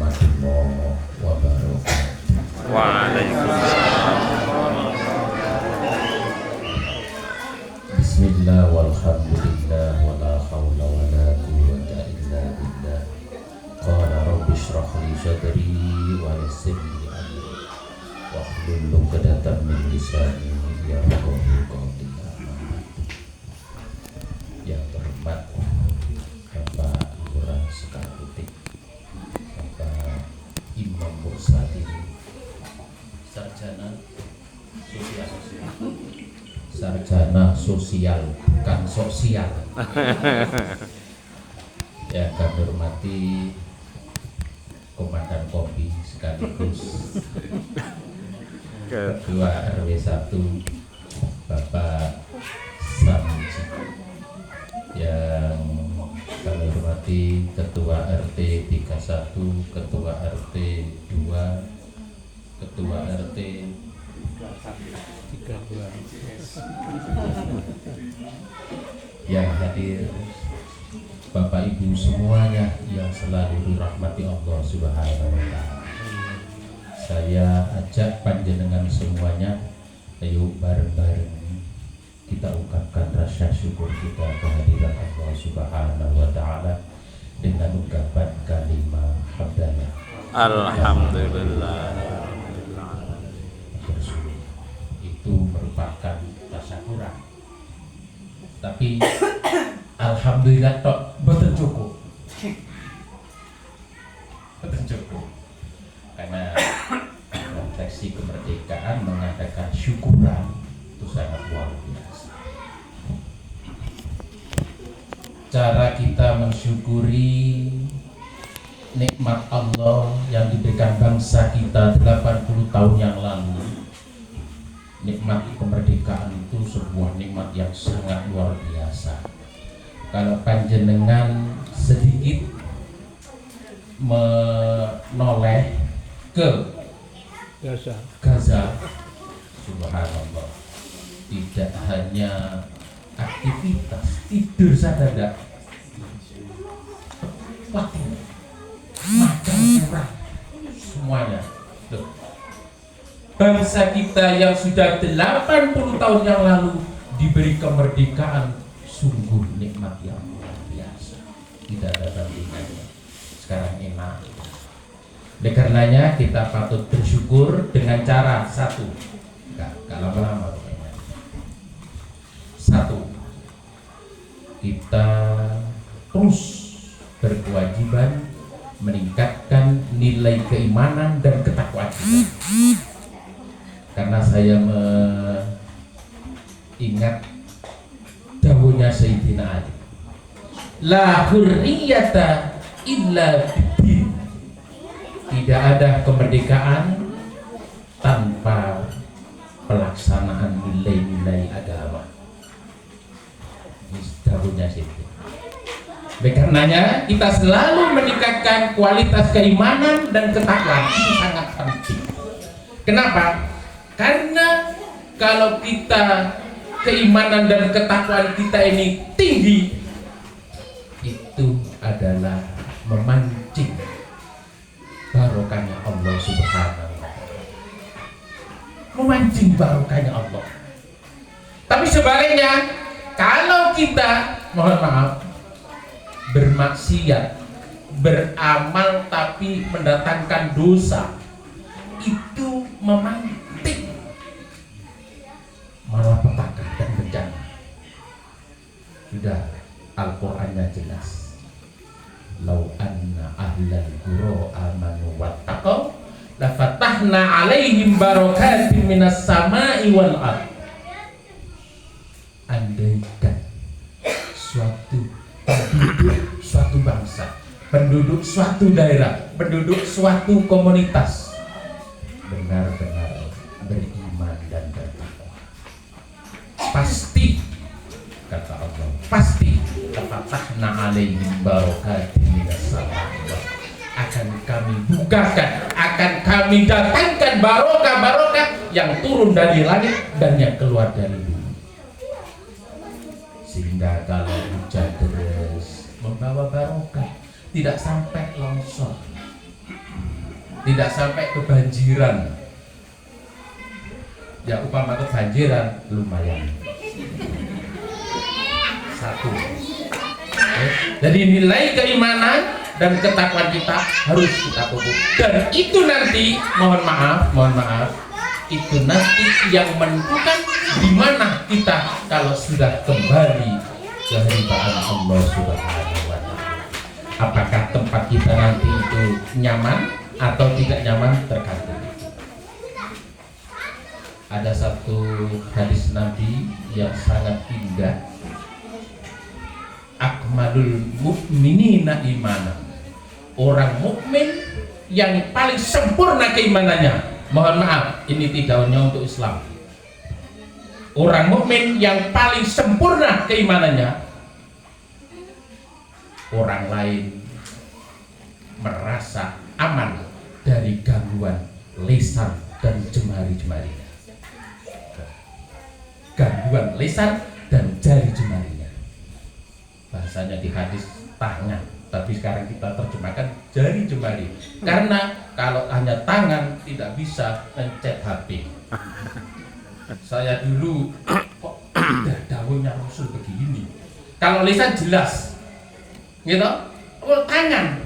warahmatullahi wabarakatuh. Waalaikumsalam. Bismillah walhamdulillah wala hawla wala quwwata illa billah. Qala rabbi shrah li sadri wa yassir li amri wahlul 'uqdatam min lisani yafqahu qawli. Yang terhormat Bapak Lurah Sekaputik, Bapak Imam Mursadin, sarjana sosial, bukan sosial. Ya, kami hormati Komandan Kopi sekaligus Ketua RW 1 Bapak Samji, yang kami hormati Ketua RT 31, Ketua RT 2, Ketua RT 32, yang hadir, Bapak Ibu semuanya yang selalu dirahmati Allah Subhanahu wa Ta'ala. Saya ajak panjenengan semuanya, ayo bareng-bareng kita ungkapkan rasa syukur kita kehadiran Allah Subhanahu wa Ta'ala dengan ungkapan kalimat hamdalah. Alhamdulillah. Itu merupakan rasa kurang, tapi alhamdulillah tok betul cukup. Betul cukup. Karena konteksi kemerdekaan mengadakan syukuran itu sangat luar biasa. Cara kita mensyukuri nikmat Allah yang diberikan bangsa kita 80 tahun yang lalu, nikmat kemerdekaan itu sebuah nikmat yang sangat luar biasa. Kalau panjenengan sedikit menoleh ke Gaza, subhanallah, tidak hanya aktivitas tidur saja enggak, waktu makan kurang, semuanya. Tuh. Bangsa kita yang sudah 80 tahun yang lalu diberi kemerdekaan sungguh nikmat yang luar biasa, tidak ada tandingannya. Sekarang enak. Oleh karenanya kita patut bersyukur dengan cara satu, enggak lama-lama pokoknya. Satu, kita terus berkewajiban meningkatkan nilai keimanan dan ketakwaan kita. Karena saya mengingat dawuhnya Sayyidina Ali, la hurriyata illa bid-din. Tidak ada kemerdekaan tanpa pelaksanaan nilai-nilai agama. Ini dawuhnya Sayyidina. Oleh karenanya kita selalu meningkatkan kualitas keimanan dan ketakwaan, itu sangat penting. Kenapa? Karena kalau kita keimanan dan ketakwaan kita ini tinggi, itu adalah memancing barokahnya Allah Subhanahu wa Ta'ala. Memancing barokahnya Allah. Tapi sebaliknya, kalau kita, mohon maaf, bermaksiat, beramal tapi mendatangkan dosa, itu memantik malapetaka dan bencana. Sudah Al-Qur'annya jelas. Lau anna ahlal qura amanu wattaqau la fatahna 'alaihim barakatin minas sama'i wal ardh. Andaikan suatu penduduk suatu bangsa, penduduk suatu daerah, penduduk suatu komunitas benar-benar beriman dan bertakwa, pasti, kata Allah, pasti lafatahna 'alaihim barakatin minas sama'i wal ardh. Akan kami bukakan, akan kami datangkan barokah-barokah yang turun dari langit dan yang keluar dari bumi. Sehingga kalau hujan deras membawa barokah, tidak sampai longsor, tidak sampai kebanjiran. Ya upama kebanjiran lumayan. Satu. Jadi nilai keimanan dan ketakwaan kita harus kita pupuk. Dan itu nanti mohon maaf, itu nanti yang menentukan di mana kita kalau sudah kembali ke hadirat Allah Subhanahu wa taala. Apakah tempat kita nanti itu nyaman atau tidak nyaman tergantung. Ada satu hadis Nabi yang sangat indah. Akmalul mu'minina imanan. Orang mukmin yang paling sempurna keimanannya. Mohon maaf, ini tidak hanya untuk Islam. Orang mukmin yang paling sempurna keimanannya, orang lain merasa aman dari gangguan lisan dan jemari-jemarinya. Gangguan lisan dan jari jemarinya. Bahasanya di hadis tangan, tapi sekarang kita terjemahkan jari jemari. Karena kalau hanya tangan tidak bisa mencet HP. Saya dulu kok tidak daunnya Rasul begini. Kalau lisan jelas, gitu. Oh tangan,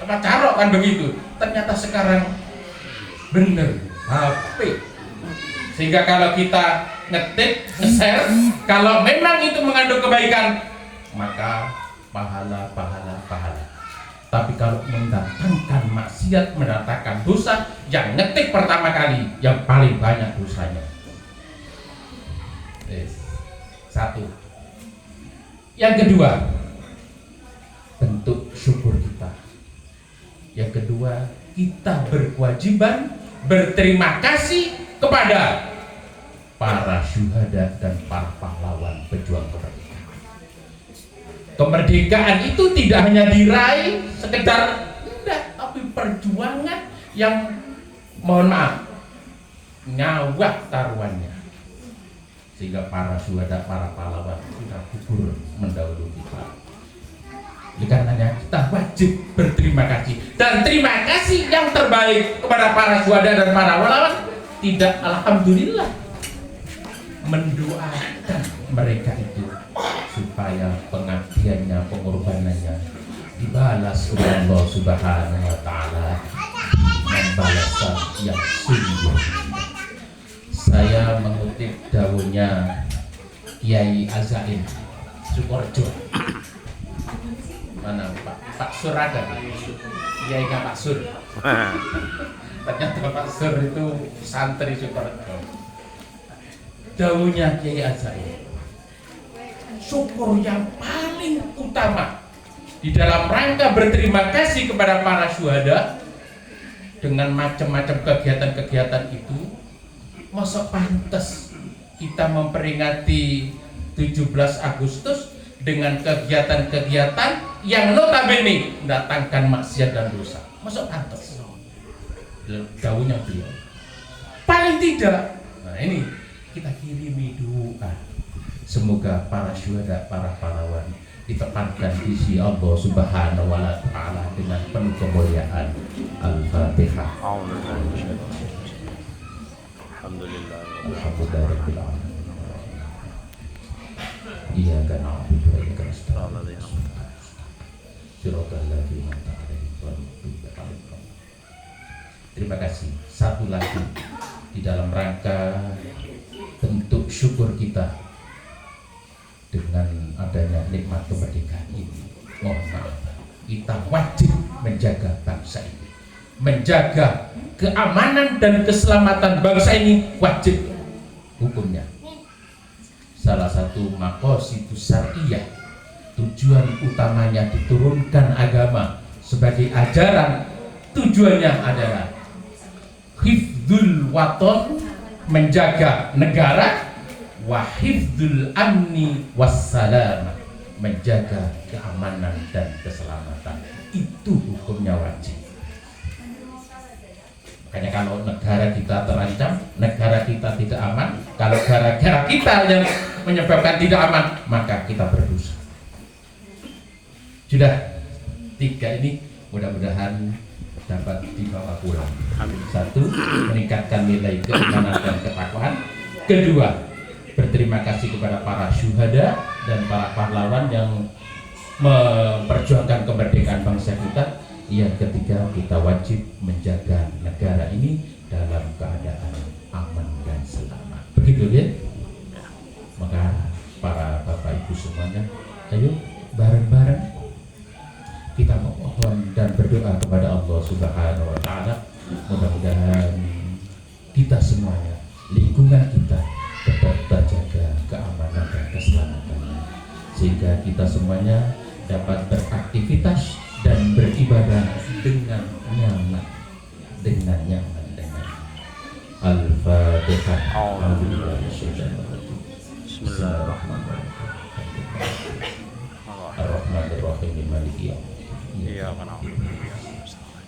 apa carok kan begitu. Ternyata sekarang bener HP. Sehingga kalau kita ngetik, nge-share, kalau memang itu mengandung kebaikan, maka pahala. Tapi kalau mendatangkan maksiat, mendatangkan dosa, yang ngetik pertama kali yang paling banyak dosanya. Satu. Yang kedua, bentuk syukur kita. Yang kedua, kita berkewajiban berterima kasih kepada para syuhada dan para pahlawan pejuang kemerdekaan. Kemerdekaan itu tidak hanya diraih sekedar enggak, tapi perjuangan yang mohon maaf nyawa taruhannya, sehingga para syuhada, para pahlawan sudah gugur mendahului kita. Oleh karenanya kita wajib berterima kasih, dan terima kasih yang terbaik kepada para syuhada dan para pahlawan tidak alhamdulillah, mendoakan mereka itu supaya pengabdiannya, pengorbanannya dibalas oleh Allah Subhanahu wa taala dengan balasan yang sungguh. Saya mengutip dawuhnya Kiai Azain Sukorjo. Mana Pak Sur ada? Kiai Pak Sur. Ternyata Pak Sur itu santri Sukorjo. Dawuhnya Kiai Azain, syukur yang paling utama di dalam rangka berterima kasih kepada para syuhada dengan macam-macam kegiatan-kegiatan itu, masa pantas kita memperingati 17 Agustus dengan kegiatan-kegiatan yang notabene mendatangkan maksiat dan dosa. Masa pantas? Dawuhnya beliau. Paling tidak. Nah ini kita kirimi doa. Semoga para syuhada, para pahlawan ditempatkan di sisi Allah Subhanahu wa taala dengan penuh kemuliaan. Al-Fatihah. Alhamdulillah. Alhamdulillahirabbil alamin. Iyyaka na'budu wa iyyaka nasta'in. Shiratal ladzina an'amta 'alaihim. Terima kasih. Satu lagi di dalam rangka bentuk syukur kita dengan adanya nikmat kemerdekaan ini, mohon maaf, kita wajib menjaga bangsa ini, menjaga keamanan dan keselamatan bangsa ini wajib hukumnya. Salah satu maqasidus syar'iyyah, tujuan utamanya diturunkan agama sebagai ajaran, tujuannya adalah hifdzul waton, menjaga negara, wa hifdzul amni wassalam, menjaga keamanan dan keselamatan. Itu hukumnya wajib. Makanya kalau negara kita terancam, negara kita tidak aman, kalau gara-gara kita yang menyebabkan tidak aman, maka kita berdosa. Sudah, tiga ini mudah-mudahan dapat dibawa pulang. Amin. Satu, meningkatkan nilai keimanan dan ketakwaan. Kedua, berterima kasih kepada para syuhada dan para pahlawan yang memperjuangkan kemerdekaan bangsa kita. Yang ketiga, kita wajib menjaga negara ini dalam keadaan aman dan selamat. Begitu ya? Maka para bapak ibu semuanya, ayo bareng-bareng kita memohon dan berdoa kepada Allah Subhanahu wa Ta'ala. Mudah-mudahan kita semuanya, lingkungan kita tetap terjaga keamanan dan keselamatannya, sehingga kita semuanya dapat beraktivitas dan beribadah dengan nyaman, dengan Al-Fatihah. Bismillahirrahmanirrahim. Ar-Rahmanir-Rahim. Maliki yaumiddin. Iya kan.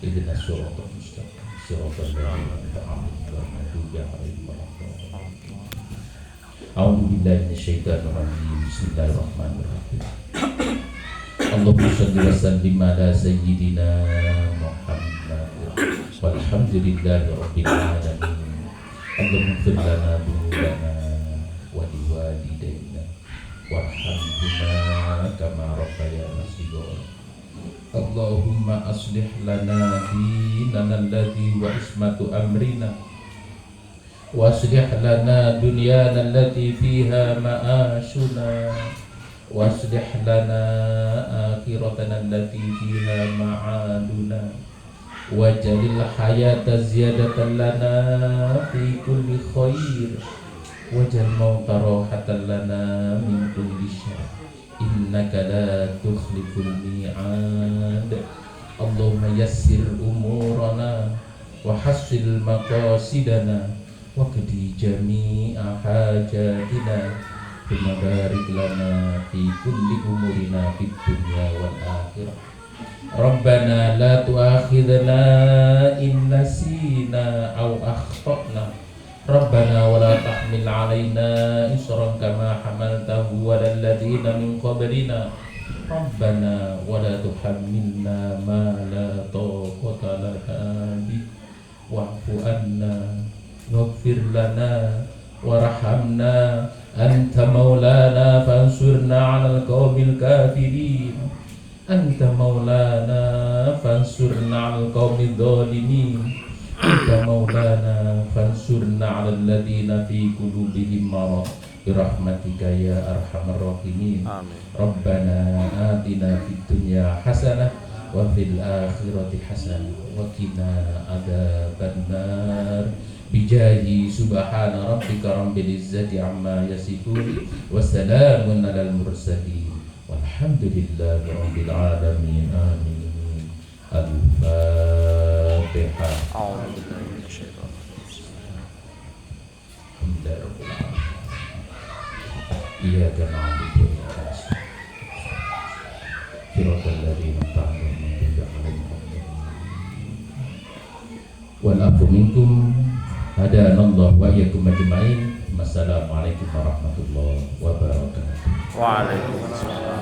Ihdinas siratal mustaqim. Siratal ladzina an'amta 'alaihim ghairil maghdubi 'alaihim. A'udzu billahi minasyaitonir rajim. Bismillahirrahmanirrahim. Allahumma shalli wa sallim ala sayyidina Muhammad walhamdulillahi rabbil alamin. Allahumma ighfir lana dhunubana wa liwalidayna warhamhuma kama rabbayana shighara. Allahumma aslih lana dinana alladhi wa ismatu amrina wa aslih lana dunyana allati fiha ma'ashuna wa aslih lana akhiratana allati fiha ma'aduna wajalil hayata ziyadatan lana fi kulli khair wajal mauta rahatan lana min kulli syarr innaka la tukhliful mi'ad. Allahumma yassir umurana wa hassil maqasidana wa qdi jami'a hajatina thumma barik lana fi kulli umurina fid dunya wal akhirah. Rabbana la tu'akhidna in nasina aw akhtana. Rabbana wa la tahmil 'alaina isran kama hamaltahu 'alal ladzina min qablina. Rabbana wa la tuhammilna ma la taqata lana bih wa'fu 'anna waghfir lana warhamna anta maulana fansurna 'alal qaumil kafirin. Anta maulana fansurna 'alal qaumidz zalimin. Anta maulana fansurna 'alal ladzina fi qulubihim marad birahmatika ya arhamar rahimin. Amin. Rabbana atina fid dunya hasanah wa fil akhirati hasanah wa qina adzabannar. Bijahi subhana rabbika rabbil izzati amma yasifun wa salamun 'alal mursalin walhamdulillahi rabbil alamin. Amin. Al-Fatihah. A'udzu billahi minasyaitonir rajim. Alhamdulillahirabbil alamin. Iyyaka na'budu wa iyyaka nasta'in. Shiratal ladzina an'amta 'alaihim wal 'afwu minkum hadanallahu wa iyyakum ajma'in. Wassalamualaikum warahmatullahi wabarakatuh. Waalaikumsalam.